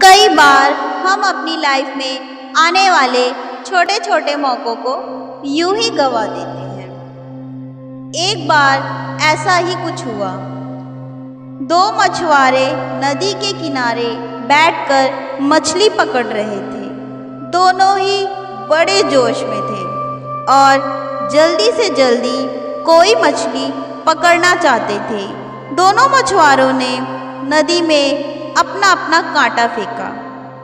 कई बार हम अपनी लाइफ में आने वाले छोटे छोटे मौक़ों को यूं ही गवा देते हैं। एक बार ऐसा ही कुछ हुआ। दो मछुआरे नदी के किनारे बैठकर मछली पकड़ रहे थे। दोनों ही बड़े जोश में थे और जल्दी से जल्दी कोई मछली पकड़ना चाहते थे। दोनों मछुआरों ने नदी में अपना अपना कांटा फेंका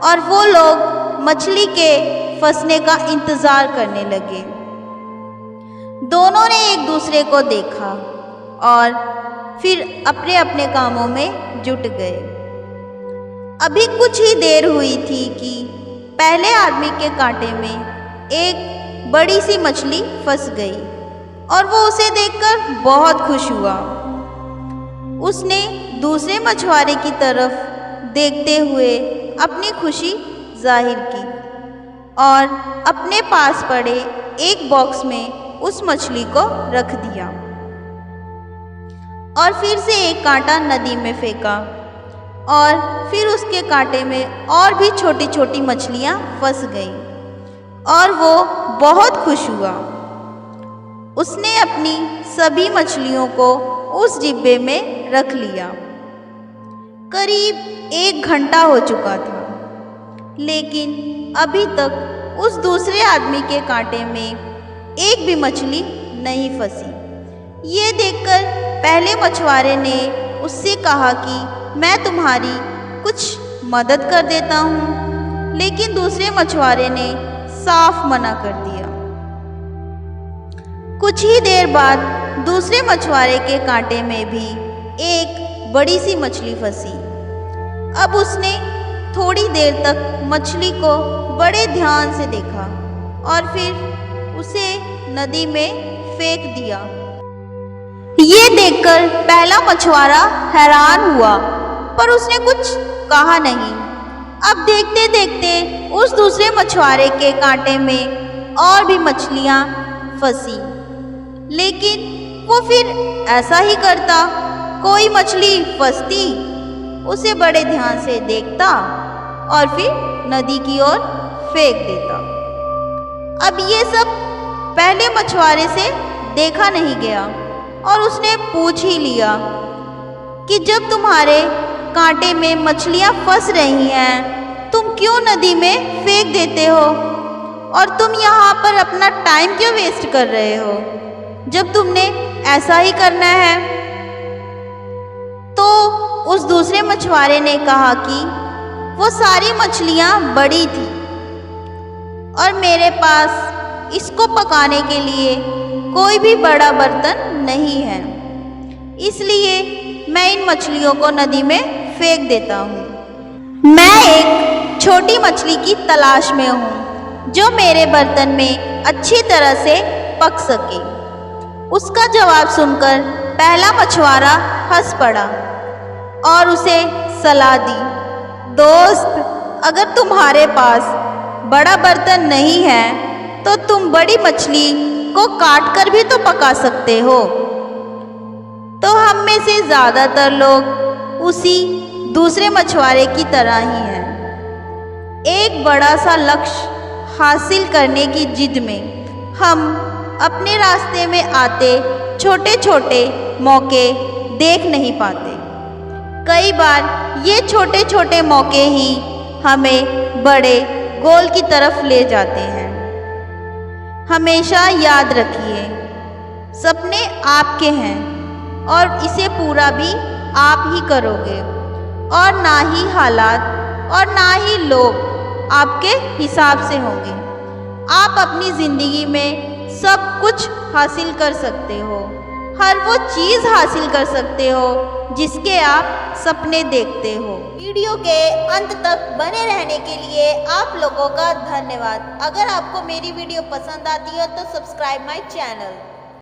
और वो लोग मछली के फंसने का इंतज़ार करने लगे। दोनों ने एक दूसरे को देखा और फिर अपने अपने कामों में जुट गए। अभी कुछ ही देर हुई थी कि पहले आदमी के कांटे में एक बड़ी सी मछली फंस गई और वो उसे देखकर बहुत खुश हुआ। उसने दूसरे मछुआरे की तरफ देखते हुए अपनी खुशी जाहिर की और अपने पास पड़े एक बॉक्स में उस मछली को रख दिया और फिर से एक कांटा नदी में फेंका और फिर उसके कांटे में और भी छोटी छोटी मछलियां फंस गईं और वो बहुत खुश हुआ। उसने अपनी सभी मछलियों को उस डिब्बे में रख लिया। करीब 1 घंटा हो चुका था, लेकिन अभी तक उस दूसरे आदमी के कांटे में एक भी मछली नहीं फंसी। ये देखकर पहले मछुआरे ने उससे कहा कि मैं तुम्हारी कुछ मदद कर देता हूँ, लेकिन दूसरे मछुआरे ने साफ मना कर दिया। कुछ ही देर बाद दूसरे मछुआरे के कांटे में भी एक बड़ी सी मछली फंसी। अब उसने थोड़ी देर तक मछली को बड़े ध्यान से देखा और फिर उसे नदी में फेंक दिया। ये देखकर पहला मछुआरा हैरान हुआ, पर उसने कुछ कहा नहीं। अब देखते देखते उस दूसरे मछुआरे के कांटे में और भी मछलियां फंसी, लेकिन वो फिर ऐसा ही करता। कोई मछली फंसती, उसे बड़े ध्यान से देखता और फिर नदी की ओर फेंक देता। अब ये सब पहले मछुआरे से देखा नहीं गया और उसने पूछ ही लिया कि जब तुम्हारे कांटे में मछलियां फंस रही हैं, तुम क्यों नदी में फेंक देते हो और तुम यहाँ पर अपना टाइम क्यों वेस्ट कर रहे हो, जब तुमने ऐसा ही करना है। तो उस दूसरे मछुआरे ने कहा कि वो सारी मछलियां बड़ी थी और मेरे पास इसको पकाने के लिए कोई भी बड़ा बर्तन नहीं है, इसलिए मैं इन मछलियों को नदी में फेंक देता हूँ। मैं एक छोटी मछली की तलाश में हूँ जो मेरे बर्तन में अच्छी तरह से पक सके। उसका जवाब सुनकर पहला मछुआरा हंस पड़ा और उसे सलाह दी, दोस्त, अगर तुम्हारे पास बड़ा बर्तन नहीं है तो तुम बड़ी मछली को काट कर भी तो पका सकते हो। तो हम में से ज़्यादातर लोग उसी दूसरे मछुआरे की तरह ही हैं। एक बड़ा सा लक्ष्य हासिल करने की जिद में हम अपने रास्ते में आते छोटे छोटे मौके देख नहीं पाते। कई बार ये छोटे छोटे मौके ही हमें बड़े गोल की तरफ ले जाते हैं। हमेशा याद रखिए, सपने आपके हैं और इसे पूरा भी आप ही करोगे और ना ही हालात और ना ही लोग आपके हिसाब से होंगे। आप अपनी ज़िंदगी में सब कुछ हासिल कर सकते हो, हर वो चीज़ हासिल कर सकते हो जिसके आप सपने देखते हो। वीडियो के अंत तक बने रहने के लिए आप लोगों का धन्यवाद। अगर आपको मेरी वीडियो पसंद आती है तो सब्सक्राइब माय चैनल।